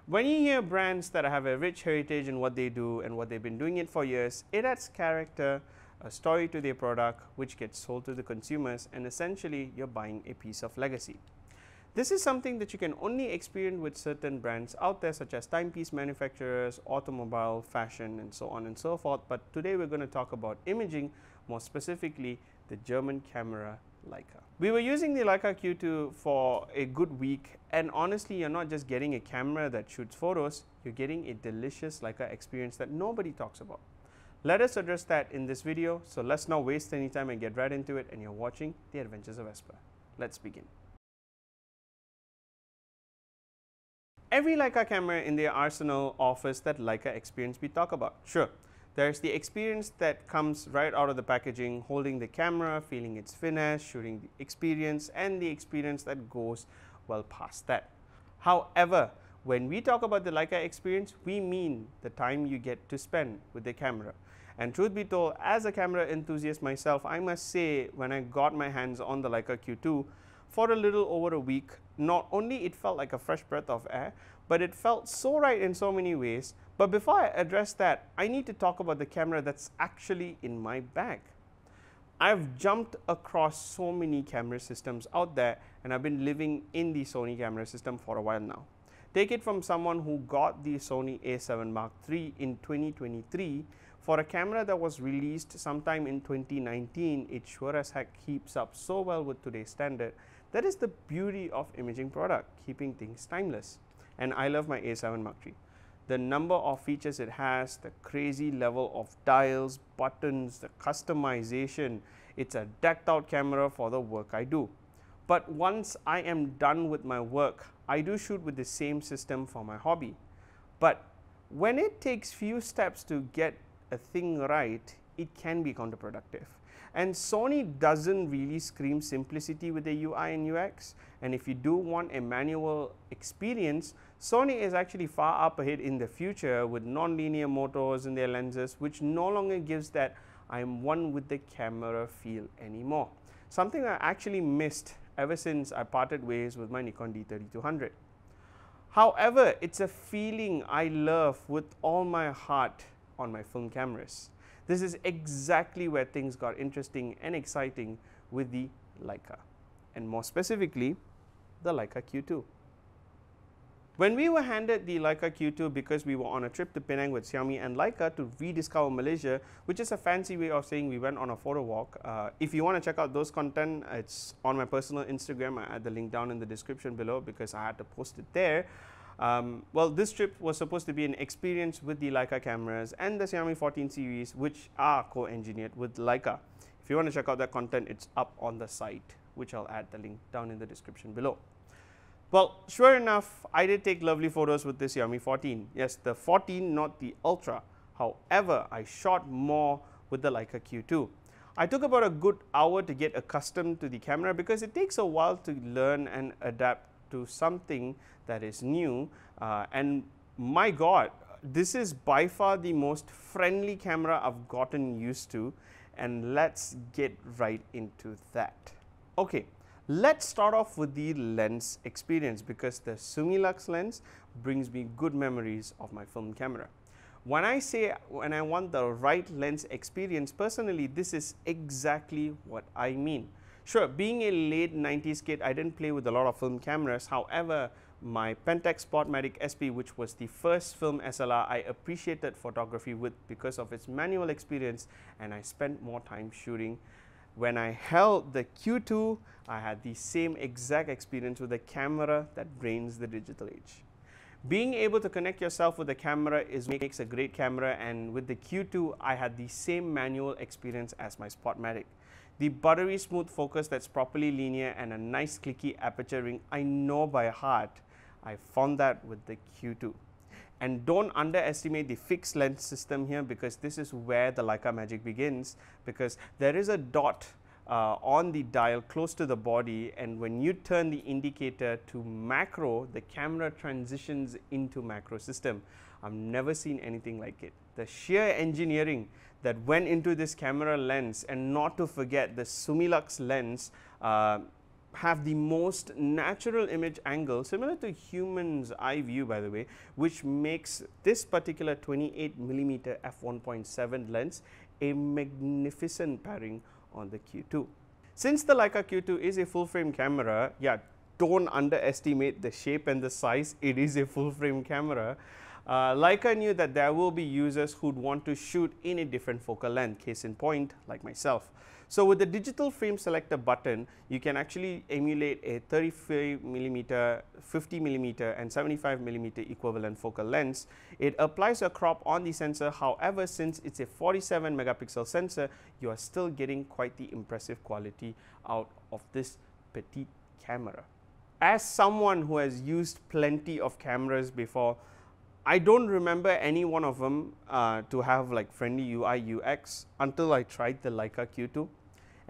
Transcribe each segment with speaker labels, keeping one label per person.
Speaker 1: When you hear brands that have a rich heritage in what they do and what they've been doing it for years, it adds character, a story to their product which gets sold to the consumers, and essentially you're buying a piece of legacy. This is something that you can only experience with certain brands out there, such as timepiece manufacturers, automobile, fashion, and so on and so forth. But today we're going to talk about imaging, more specifically the German camera Leica. We were using the Leica Q2 for a good week, and honestly you're not just getting a camera that shoots photos, you're getting a delicious Leica experience that nobody talks about. Let us address that in this video, so let's not waste any time and get right into it, and you're watching The Adventures of Vesper. Let's begin. Every Leica camera in their arsenal offers that Leica experience we talk about. Sure, there's the experience that comes right out of the packaging, holding the camera, feeling its finesse, shooting the experience, and the experience that goes well past that. However, when we talk about the Leica experience, we mean the time you get to spend with the camera. And truth be told, as a camera enthusiast myself, I must say when I got my hands on the Leica Q2, for a little over a week, not only it felt like a fresh breath of air, but it felt so right in so many ways. But before I address that, I need to talk about the camera that's actually in my bag. I've jumped across so many camera systems out there, and I've been living in the Sony camera system for a while now. Take it from someone who got the Sony a7 Mark III in 2023. For a camera that was released sometime in 2019, it sure as heck keeps up so well with today's standard. That is the beauty of imaging product, keeping things timeless. And I love my a7 Mark III. The number of features it has, the crazy level of dials, buttons, the customization, it's a decked out camera for the work I do. But once I am done with my work, I do shoot with the same system for my hobby. But when it takes few steps to get a thing right, it can be counterproductive. And Sony doesn't really scream simplicity with the UI and UX, and if you do want a manual experience, Sony is actually far up ahead in the future with non-linear motors in their lenses, which no longer gives that I'm one with the camera feel anymore. Something I actually missed ever since I parted ways with my Nikon D3200. However, it's a feeling I love with all my heart on my film cameras. This is exactly where things got interesting and exciting with the Leica, and more specifically, the Leica Q2. When we were handed the Leica Q2 because we were on a trip to Penang with Xiaomi and Leica to rediscover Malaysia, which is a fancy way of saying we went on a photo walk. If you want to check out those content, it's on my personal Instagram. I add the link down in the description below because I had to post it there. Well, this trip was supposed to be an experience with the Leica cameras and the Xiaomi 14 series, which are co-engineered with Leica. If you want to check out that content, it's up on the site, which I'll add the link down in the description below. Well, sure enough, I did take lovely photos with the Xiaomi 14. Yes, the 14, not the Ultra. However, I shot more with the Leica Q2. I took about a good hour to get accustomed to the camera because it takes a while to learn and adapt to something that is new, and my God, this is by far the most friendly camera I've gotten used to, and let's get right into that. Okay, let's start off with the lens experience because the Sumilux lens brings me good memories of my film camera. When I say when I want the right lens experience, personally this is exactly what I mean. Sure, being a late 90s kid, I didn't play with a lot of film cameras. However, my Pentax Spotmatic SP, which was the first film SLR I appreciated photography with because of its manual experience, and I spent more time shooting. When I held the Q2, I had the same exact experience with a camera that reigns the digital age. Being able to connect yourself with the camera makes a great camera, and with the Q2, I had the same manual experience as my Spotmatic. The buttery smooth focus that's properly linear and a nice clicky aperture ring, I know by heart. I found that with the Q2. And don't underestimate the fixed lens system here because this is where the Leica magic begins, because there is a dot on the dial close to the body, and when you turn the indicator to macro, the camera transitions into macro system. I've never seen anything like it. The sheer engineering that went into this camera lens, and not to forget the Sumilux lens, have the most natural image angle, similar to human's eye view, by the way, which makes this particular 28mm f1.7 lens a magnificent pairing on the Q2. Since the Leica Q2 is a full frame camera, yeah, don't underestimate the shape and the size. It is a full frame camera. Leica knew that there will be users who'd want to shoot in a different focal length, case in point, like myself. So with the digital frame selector button, you can actually emulate a 35mm, 50mm and 75mm equivalent focal lengths. It applies a crop on the sensor. However, since it's a 47 megapixel sensor, you are still getting quite the impressive quality out of this petite camera. As someone who has used plenty of cameras before, I don't remember any one of them to have like friendly UI UX until I tried the Leica Q2,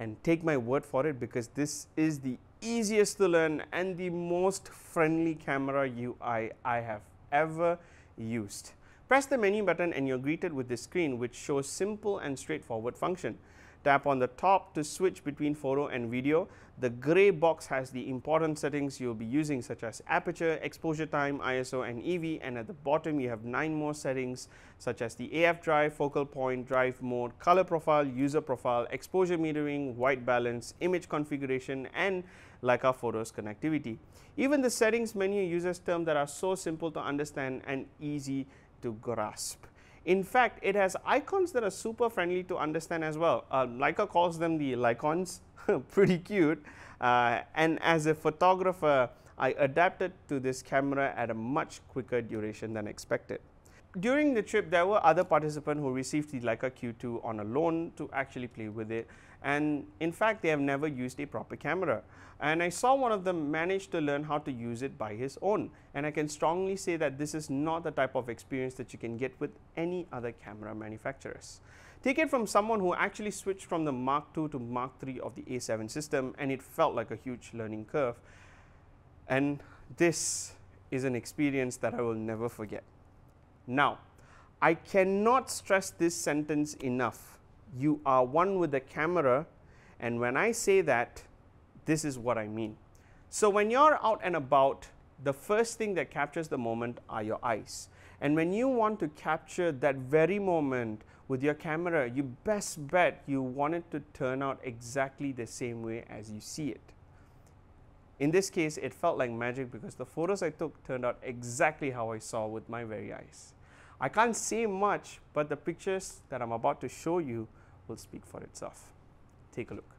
Speaker 1: and take my word for it, because this is the easiest to learn and the most friendly camera UI I have ever used. Press the menu button and you're greeted with this screen which shows simple and straightforward function. Tap on the top to switch between photo and video. The grey box has the important settings you'll be using, such as aperture, exposure time, ISO and EV, and at the bottom you have 9 more settings such as the AF drive, focal point, drive mode, color profile, user profile, exposure metering, white balance, image configuration and Leica Photos connectivity. Even the settings menu uses terms that are so simple to understand and easy to grasp. In fact, it has icons that are super friendly to understand as well. Leica calls them the Leicons, pretty cute. And as a photographer, I adapted to this camera at a much quicker duration than expected. During the trip, there were other participants who received the Leica Q2 on a loan to actually play with it. And in fact, they have never used a proper camera. And I saw one of them manage to learn how to use it by his own. And I can strongly say that this is not the type of experience that you can get with any other camera manufacturers. Take it from someone who actually switched from the Mark II to Mark III of the A7 system, and it felt like a huge learning curve. And this is an experience that I will never forget. Now, I cannot stress this sentence enough. You are one with the camera, and when I say that, this is what I mean. So when you're out and about, the first thing that captures the moment are your eyes. And when you want to capture that very moment with your camera, you best bet you want it to turn out exactly the same way as you see it. In this case, it felt like magic because the photos I took turned out exactly how I saw with my very eyes. I can't say much, but the pictures that I'm about to show you will speak for itself. Take a look.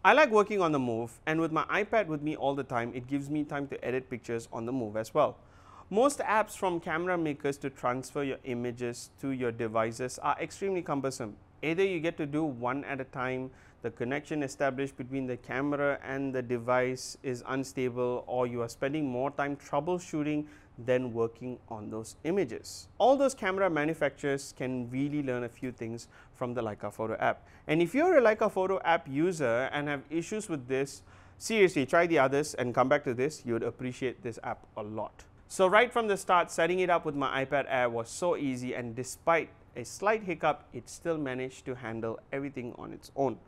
Speaker 1: I like working on the move, and with my iPad with me all the time, it gives me time to edit pictures on the move as well. Most apps from camera makers to transfer your images to your devices are extremely cumbersome. Either you get to do one at a time, the connection established between the camera and the device is unstable, or you are spending more time troubleshooting than working on those images. All those camera manufacturers can really learn a few things from the Leica Photo app. And if you're a Leica Photo app user and have issues with this, seriously try the others and come back to this. You would appreciate this app a lot. So right from the start, setting it up with my iPad Air was so easy, and despite a slight hiccup, it still managed to handle everything on its own.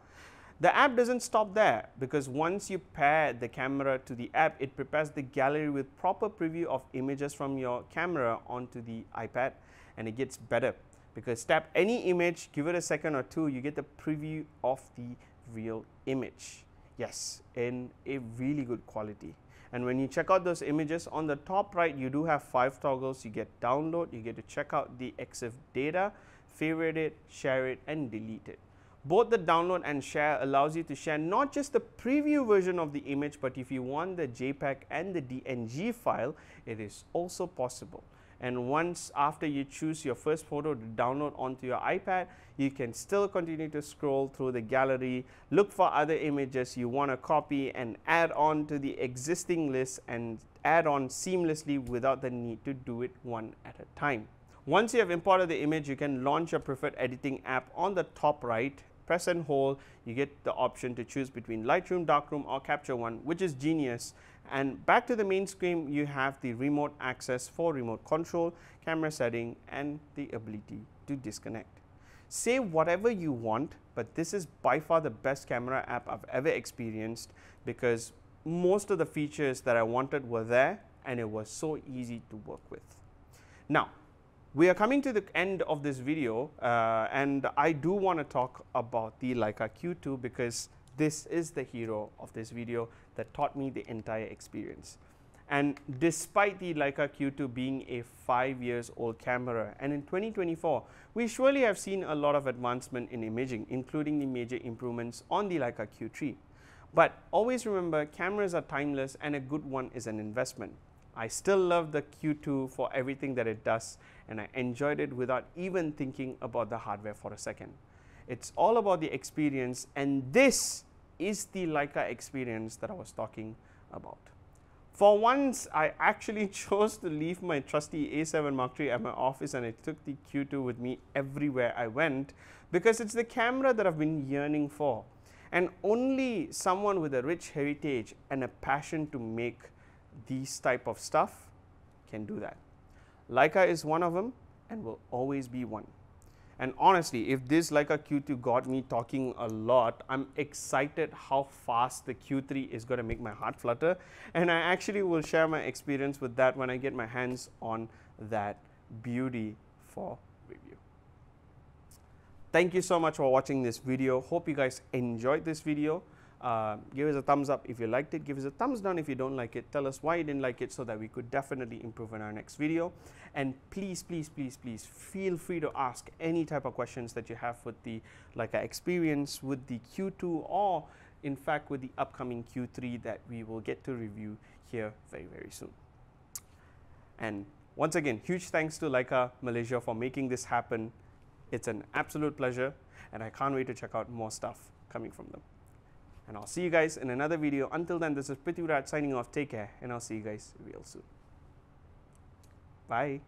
Speaker 1: The app doesn't stop there, because once you pair the camera to the app, it prepares the gallery with proper preview of images from your camera onto the iPad, and it gets better because tap any image, give it a second or two, you get the preview of the real image. Yes, in a really good quality. And when you check out those images, on the top right, you do have 5 toggles. You get download, you get to check out the EXIF data, favorite it, share it, and delete it. Both the download and share allows you to share not just the preview version of the image, but if you want the JPEG and the DNG file, it is also possible. And once after you choose your first photo to download onto your iPad, you can still continue to scroll through the gallery, look for other images you want to copy and add on to the existing list, and add on seamlessly without the need to do it one at a time. Once you have imported the image, you can launch your preferred editing app on the top right, Press and hold, you get the option to choose between Lightroom, Darkroom or Capture One, which is genius. And back to the main screen, you have the remote access for remote control, camera setting and the ability to disconnect. Say whatever you want, but this is by far the best camera app I've ever experienced, because most of the features that I wanted were there and it was so easy to work with. Now, we are coming to the end of this video and I do want to talk about the Leica Q2 because this is the hero of this video that taught me the entire experience. And despite the Leica Q2 being a 5 years old camera, and in 2024, we surely have seen a lot of advancement in imaging, including the major improvements on the Leica Q3. But always remember, cameras are timeless and a good one is an investment. I still love the Q2 for everything that it does, and I enjoyed it without even thinking about the hardware for a second. It's all about the experience, and this is the Leica experience that I was talking about. For once, I actually chose to leave my trusty A7 Mark III at my office and I took the Q2 with me everywhere I went because it's the camera that I've been yearning for. And only someone with a rich heritage and a passion to make these type of stuff can do that. Leica is one of them and will always be one. And honestly, if this Leica Q2 got me talking a lot, I'm excited how fast the Q3 is going to make my heart flutter. And I actually will share my experience with that when I get my hands on that beauty for review. Thank you so much for watching this video. Hope you guys enjoyed this video. Give us a thumbs up if you liked it. Give us a thumbs down if you don't like it. Tell us why you didn't like it so that we could definitely improve in our next video. And please, please, please, please feel free to ask any type of questions that you have with the Leica Experience, with the Q2, or in fact with the upcoming Q3 that we will get to review here very, very soon. And once again, huge thanks to Leica Malaysia for making this happen. It's an absolute pleasure and I can't wait to check out more stuff coming from them. And I'll see you guys in another video. Until then, this is Prithviraj signing off. Take care, and I'll see you guys real soon. Bye.